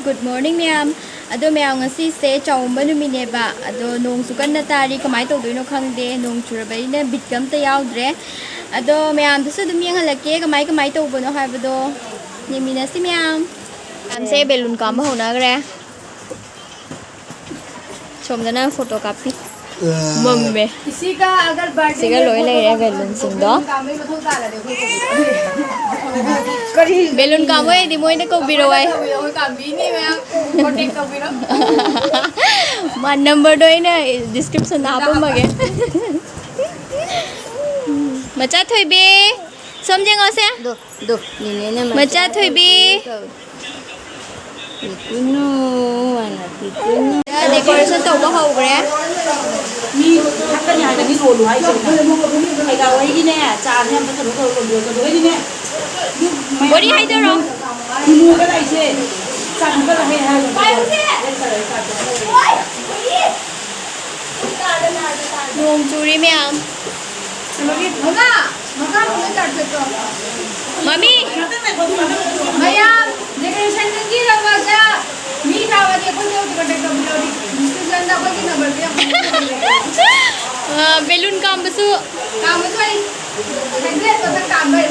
Good morning ma'am अदो ma'am ngasi se chawba numineba ado nong sukan na tari kamai tawdoino khangde nong churabaina bitkam ta yaudre ado ma'am dusu dum yang halake kamai tawbono haibado niminasi ma'am ma'am से balloon काम होना गरे chomdana photo copy mummy इसी का अगर birthday सिगा लोय ले रे balloon सिंदो balloon काम होय दि मोइने को बिरोय काम भी नहीं मैं कांटेक्ट कर बिरो मा नंबर दो इन डिस्क्रिप्शन आप मगे मचा थोइबे समझेंगे से दो दो नीने ने मचा थोइबे कितनो वाला कितनो डेकोरेशन तो हो गरेมีทักกันยายกันนี่โรลไว้ใช่ไหมไอ้เราไอ้ที่เนี่ยจานเนี่ยมันจะรู้ตัวโรลจะรู้ไอ้ที่เนี่ย बड़ी हाई दो रो มูก็ได้ใช่จานก็ได้ให้ให้ไปสิ नोंग चूरी मैम होगा होगा मुझे चढ़ सकते हो मम्मी भैया डेकोरेशन की रवा का मीठा वाली अपन जो कांटेक्ट कर बिरो इसके अंदर कोई नंबर दिया बेलून काम बसु काम तो है तो काम भाई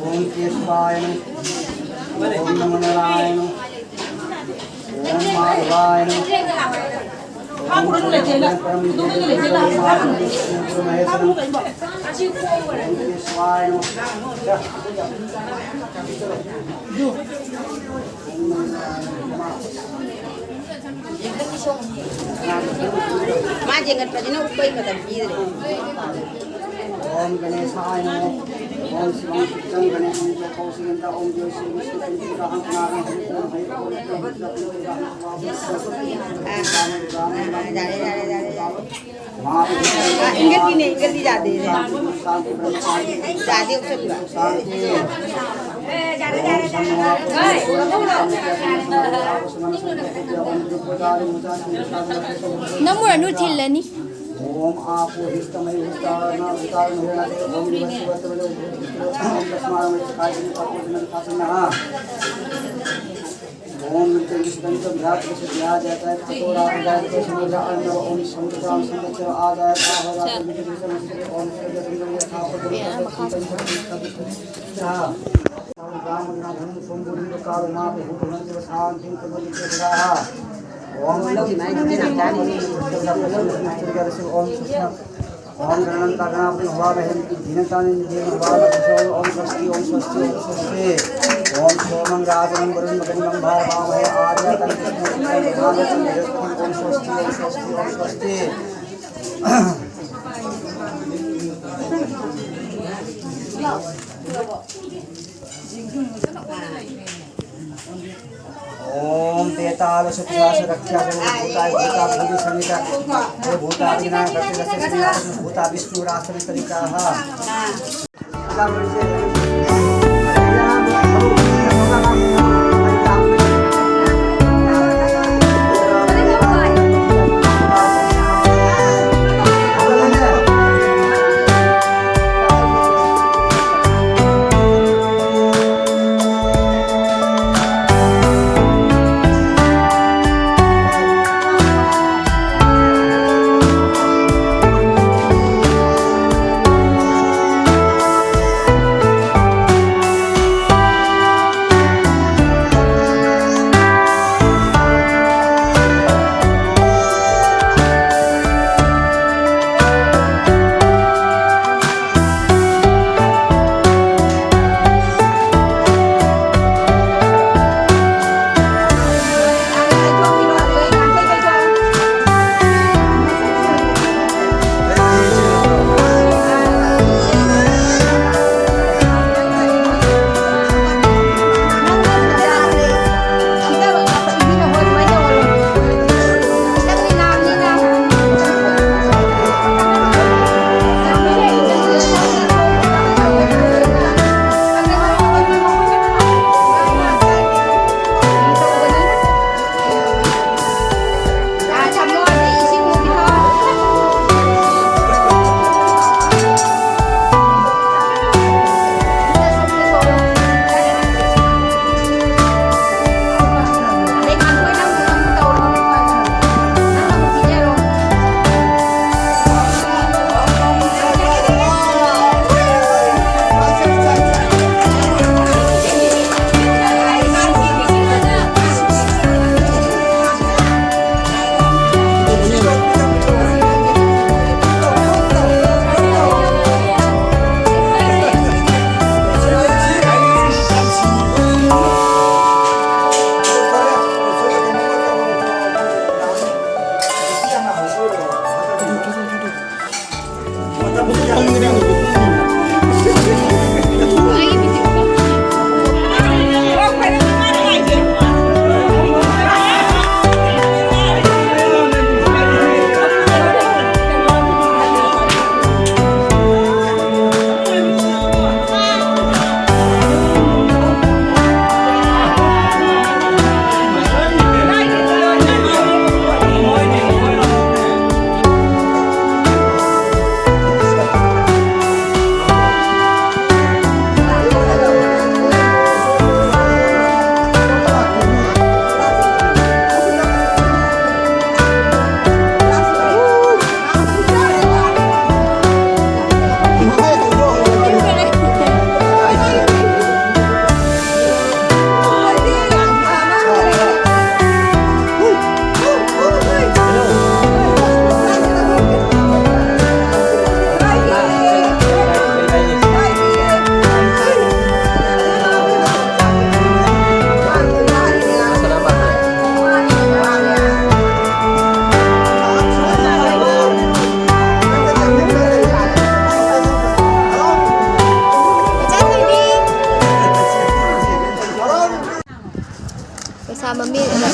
ओम केशवाय ओम नमो नारायण ओम माधवाय आप उन्होंने ले चला उन्होंने ले चला केशवाय मां जेंगन पजना ऊपर मतलब पी दे ओम गणेशाय ओम शिवं चित्तं गणेशं च कौशिकं ओम जय श्री विष्णु पंचमुखं नारायणं ओम इंगल की नहीं इंगल दी जाते हैं शादी उसे नमुरा नु थिल्लनी ओम आपो हिस्तमय उस्तारना उतारण होना दे ओम निवसवतवलो ओम तस्मारम कायिन पपुजन खासना ओम नित्यविष्णु भ्रात से दिया जाता है तोरा आजाद को समुद्र अन्न ओम समुद्राम समुद्र आजाद आहोरा विष्णु समस्त ओम सर्वसिंह यथापद राम नाम सोमगुरु काल नाम भूतन से शांति कमल के सदा ओम लोग नहीं जिना जाने ओम सुषमा ओम गणंता गणापति हवा बहन की धीनता ने देव बाल ओम स्वस्ति ओम स्वस्ति ओम स्वस्ति ओम सोमं राजनं वरुण मगनं भावामहे आर्य ओम स्वस्ति ओम स्वस्ति ओम स्वस्ति ओम तेताल सत्यास रक्षा भूता भूता भूति समिता भूता विना करते रसे भूता विष्णु रासन तरिका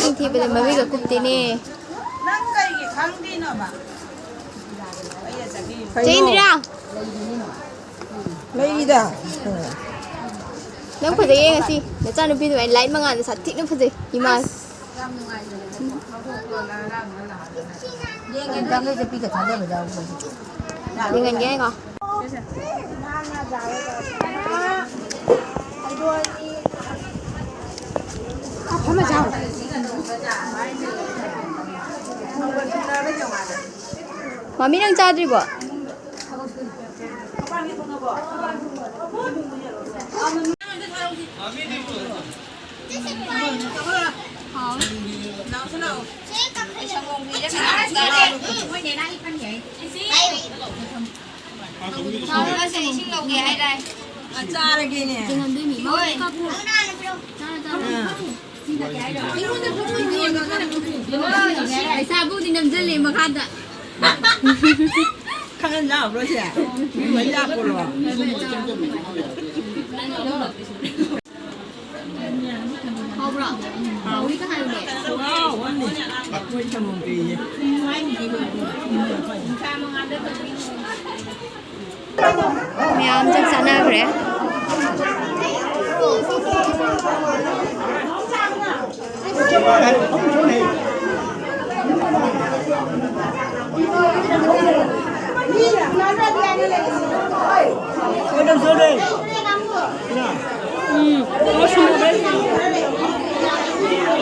ꯃꯁꯤꯡ ꯊꯤꯕꯗ ꯃꯃꯤꯒ ꯀꯨꯞꯇꯦꯅꯦ ꯅꯪ ꯀꯩꯒꯤ ꯈꯪꯗꯤꯅꯣꯕ ꯆꯦ ꯏꯟꯗꯤꯔꯥ ꯂꯩꯗ ꯅꯪ ꯐꯖꯩꯌꯦ ꯉꯁꯤ ꯅꯆꯥꯅꯨꯄꯤꯗꯨ ꯑꯩ ꯂꯥꯏꯠ ꯃꯉꯥꯜꯗ ꯁꯥꯊꯤꯅ ꯐꯖꯩ ꯏꯃꯥ ꯌꯦꯡꯒꯦ ꯄꯤꯒ ꯊꯥꯗꯕ ꯌꯥꯎꯕ ꯌꯦꯡꯍꯟꯒꯦ ꯍꯥꯏꯀꯣ ꯃꯃꯤ ꯅꯪ ꯆꯥꯗ꯭ꯔꯤꯕꯣ ꯆꯥꯔꯒꯦꯅꯦ ꯄꯩꯁꯥꯕꯨꯗꯤ ꯅꯝꯁꯤꯜꯂꯦ ꯃꯈꯥꯗ ꯈꯪꯍꯟ ꯌꯥꯕ꯭ꯔꯣ ꯁꯦ ꯃꯤ ꯌꯥꯄꯣꯔꯣ ꯍꯥꯎꯕ꯭ꯔꯣ ꯍꯥꯎꯏꯒ ꯍꯥꯏꯌꯨꯅꯦ ꯃꯌꯥꯝ ꯆꯥꯛ ꯆꯥꯅꯈ꯭ꯔꯦ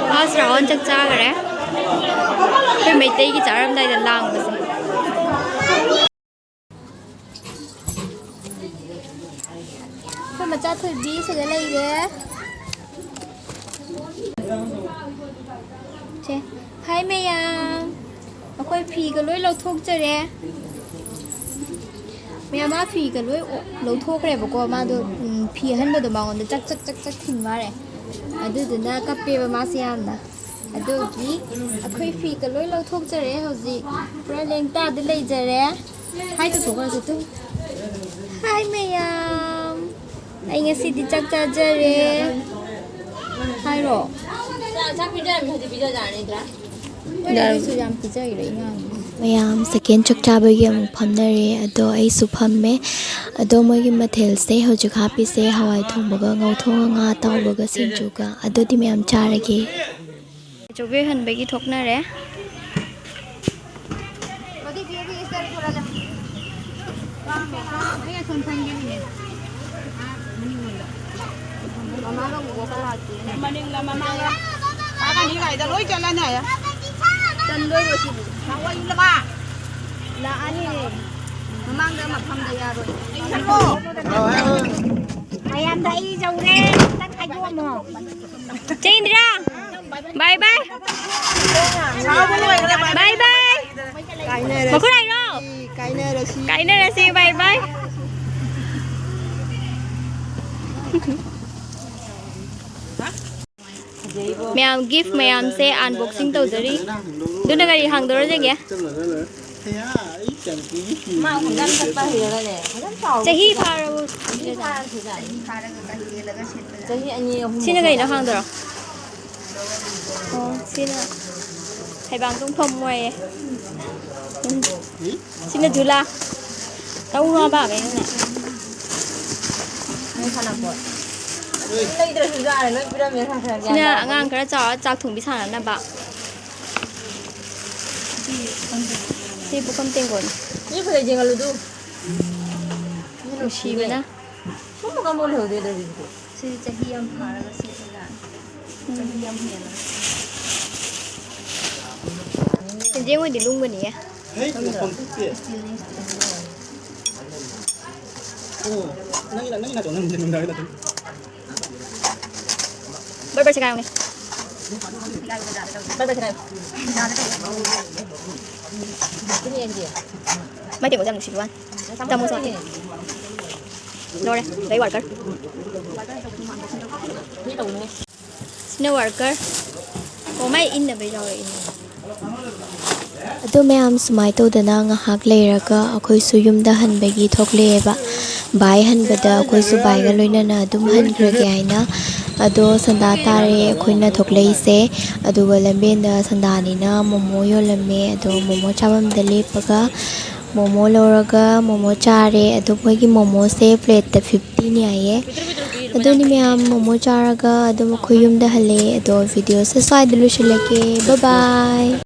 ꯐꯥꯔꯁ ꯔꯥꯎꯟ ꯆꯥꯛ ꯆꯥꯈ꯭ꯔꯦ ꯑꯩꯈꯣꯏ ꯃꯩꯇꯩꯒꯤ ꯆꯥꯔꯝꯗꯥꯏꯗ ꯂꯥꯡꯕꯁꯦ ꯑꯩꯈꯣꯏ ꯃꯆꯥ ꯊꯣꯏꯕꯤ ꯁꯤꯗ ꯂꯩꯔꯦ ꯁꯦ ꯍꯥꯏ ꯃꯌꯥꯝ ꯑꯩꯈꯣꯏ ꯐꯤꯒ ꯂꯣꯏ ꯂꯧꯊꯣꯛꯆꯔꯦ ꯃꯌꯥꯝ ꯃꯥ ꯐꯤꯒ ꯂꯣꯏ ꯂꯧꯊꯣꯛꯈ꯭ꯔꯦꯕꯀꯣ ꯃꯥꯗꯣ ꯐꯤ ꯑꯍꯟꯕꯗꯣ ꯃꯉꯣꯟꯗ ꯆꯛ ꯊꯤꯟꯃꯥꯔꯦ ꯑꯗꯨꯗꯨꯅ ꯀꯞꯄꯦꯕ ꯃꯥꯁꯦ ꯌꯥꯝꯅ ꯑꯗꯨꯒꯤ ꯑꯩꯈꯣꯏ ꯐꯤꯒ ꯂꯣꯏ ꯂꯧꯊꯣꯛꯆꯔꯦ ꯍꯧꯖꯤꯛ ꯄꯨꯔꯥ ꯂꯦꯡꯇꯥꯗ ꯂꯩꯖꯔꯦ ꯍꯥꯏ ꯇꯧꯊꯣꯛꯈ꯭ꯔꯁꯦ ꯇꯨ ꯍꯥꯏ ꯃꯌꯥꯝ ꯑꯩ ꯉꯁꯤꯗꯤ ꯆꯥꯛ ꯆꯥꯖꯔꯦ ꯍꯥꯏꯔꯣ ꯆꯥꯛ ꯄꯤꯖꯔꯝꯃꯤ ꯍꯧꯖꯤꯛ ꯄꯤꯖꯖꯥꯔꯅꯤꯗ꯭ꯔꯥ ꯑꯩꯁꯨ ꯌꯥꯝ ꯄꯤꯖꯈ꯭ꯔꯦ ꯏꯉꯥꯡ ꯃꯌꯥꯝ ꯁꯦꯀꯦꯟ ꯆꯥꯛ ꯆꯥꯕꯒꯤ ꯑꯃꯨꯛ ꯐꯝꯅꯔꯦ ꯑꯗꯣ ꯑꯩꯁꯨ ꯐꯝꯃꯦ ꯑꯗꯣ ꯃꯣꯏꯒꯤ ꯃꯊꯦꯜꯁꯦ ꯍꯧꯖꯤꯛ ꯍꯥꯞꯄꯤꯁꯦ ꯍꯋꯥꯏ ꯊꯣꯡꯕꯒ ꯉꯧꯊꯣꯡꯉ ꯉꯥ ꯑꯇꯥꯎꯕꯒ ꯁꯤꯡꯖꯨꯒ ꯑꯗꯨꯗꯤ ꯃꯌꯥꯝ ꯆꯥꯔꯒꯦ ꯆꯣꯕꯦ ꯍꯟꯕꯒꯤ ꯊꯣꯛꯅꯔꯦ ꯃꯅꯤꯡꯂ ꯃꯃꯥꯡꯂ ꯀꯥꯒꯅꯤ ꯀꯥꯏꯗ ꯂꯣꯏ ꯆꯠꯂꯅꯤ ꯍꯥꯏꯌ ꯆꯟꯗꯣꯏꯔꯣ ꯁꯤꯕꯨ ꯍꯋꯥꯏꯂꯕ ꯂꯥꯛꯑꯅꯤꯅꯦ ꯃꯃꯥꯡꯗ ꯃꯐꯝꯗ ꯌꯥꯔꯣꯏ ꯃꯌꯥꯝꯗ ꯑꯩ ꯌꯧꯔꯦ ꯈꯤꯇꯪ ꯈꯥꯏꯗꯣꯛꯑꯝꯃꯣ ꯆꯦ ꯏꯟꯗꯤꯔꯥ ꯕꯥꯏ ꯕꯥꯏ ꯕꯥꯏ ꯕꯥꯏ ꯃꯈꯨꯠ ꯍꯥꯏꯔꯣ ꯀꯥꯏꯅꯔꯁꯤ ꯕꯥꯏ ꯕꯥꯏ ꯃꯌꯥꯝ ꯒꯤꯐ ꯃꯌꯥꯝꯁꯦ ꯑꯟꯕꯣꯛꯁꯤꯡ ꯇꯧꯖꯔꯤ ꯑꯗꯨꯅ ꯀꯔꯤ ꯍꯥꯡꯗꯧꯔꯖꯒꯦ ꯆꯍꯤ ꯐꯥꯔꯕ ꯆꯍꯤ 2-3 ꯁꯤꯅ ꯀꯩꯅꯣ ꯍꯥꯡꯗꯣꯔꯣ ꯑꯣ ꯁꯤꯅ ꯊꯩꯕꯥꯡ ꯇꯣꯡꯐꯝ ꯑꯣꯏꯌꯦ ꯁꯤꯅ झूला ꯇꯧꯔꯕ ꯀꯩꯅꯣꯅꯦ ꯂꯩꯗ꯭ꯔꯁꯨ ꯌꯥꯔꯦ ꯂꯣꯏ ꯄꯤꯔꯝꯃꯦ ꯈꯔ ꯁꯤꯅ ꯑꯉꯥꯡ ꯈꯔ ꯆꯥꯎꯔ ꯆꯥꯛ ꯊꯣꯡꯕꯤ ꯁꯥꯟꯅꯅꯕ ꯁꯤ ꯄꯨꯈꯝ ꯇꯦꯡꯀꯣꯠ 이 그래 쟁얼로도 ꯅꯨꯡꯁꯤꯕꯅ 손모가 뭘 해도 되더라고. ꯁꯤ ꯆꯍꯤ ꯌꯥꯝ ꯐꯥꯔꯒ ꯁꯤꯁꯤꯅ ꯆꯍꯤ ꯌꯥꯝ ꯍꯦꯜꯂꯒ ꯆꯦꯟꯖꯦꯡ ꯑꯣꯏꯗꯤ ꯂꯨꯝꯒꯅꯤꯌꯦ ꯕꯔꯕꯔ ꯁꯦꯒꯥꯏꯌꯣꯅꯦ 빨리 들어가요. 그니 이제. ꯃꯩ ꯇꯦꯡꯀꯣꯠ ꯌꯥꯝ ꯅꯨꯡꯁꯤꯕ ꯋꯥꯅꯤ ꯆꯥꯃꯣ ꯆꯥ ꯂꯣꯏꯔꯦ ꯂꯩ ꯋꯥꯔꯀꯔ 이 나오네. ꯁꯤꯅ ꯋꯥꯔꯀꯔ ꯑꯣ ꯃꯥꯏ ꯏꯟꯅꯕꯩ ꯌꯥꯎꯔꯛꯏꯅꯦ ꯑꯗꯣ ꯃꯌꯥꯝ ꯁꯨꯃꯥꯏꯅ ꯇꯧꯗꯅ ꯉꯥꯏꯍꯥꯛ ꯂꯩꯔꯒ ꯑꯩꯈꯣꯏꯁꯨ ꯌꯨꯝꯗ ꯍꯟꯕꯒꯤ ꯊꯣꯛꯂꯛꯑꯦꯕ ꯕꯥꯏ ꯍꯟꯕꯗ ꯑꯩꯈꯣꯏꯁꯨ ꯕꯥꯏꯒ ꯂꯣꯏꯅꯅ ꯑꯗꯨꯝ ꯍꯟꯈ꯭ꯔꯒꯦ ꯍꯥꯏꯅ ꯑꯗꯣ ꯁꯟꯗꯥ ꯇꯥꯔꯦ ꯑꯩꯈꯣꯏꯅ ꯊꯣꯛꯂꯛꯏꯁꯦ ꯑꯗꯨꯒ ꯂꯝꯕꯦꯟꯗ ꯁꯟꯗꯥꯅꯤꯅ ꯃꯣꯃꯣ ꯌꯣꯜꯂꯝꯃꯦ ꯑꯗꯣ ꯃꯣꯃꯣ ꯆꯥꯐꯝꯗ ꯂꯦꯞꯄꯒ ꯃꯣꯃꯣ ꯂꯧꯔꯒ ꯃꯣꯃꯣ ꯆꯥꯔꯦ ꯑꯗꯣ ꯃꯣꯏꯒꯤ ꯃꯣꯃꯣꯁꯦ ꯄ꯭ꯂꯦꯠꯇ 50 ꯍꯥꯏꯌꯦ ꯑꯗꯨꯅꯤ ꯃꯌꯥꯝ ꯃꯣꯃꯣ ꯆꯥꯔꯒ ꯑꯗꯨꯝ ꯑꯩꯈꯣꯏ ꯌꯨꯝꯗ ꯍꯜꯂꯛꯑꯦ ꯑꯗꯣ ꯚꯤꯗꯤꯑꯣꯁꯦ ꯁ꯭ꯋꯥꯏꯗ ꯂꯣꯏꯁꯤꯜꯂꯒꯦ ꯕꯥꯏ ꯕꯥꯏ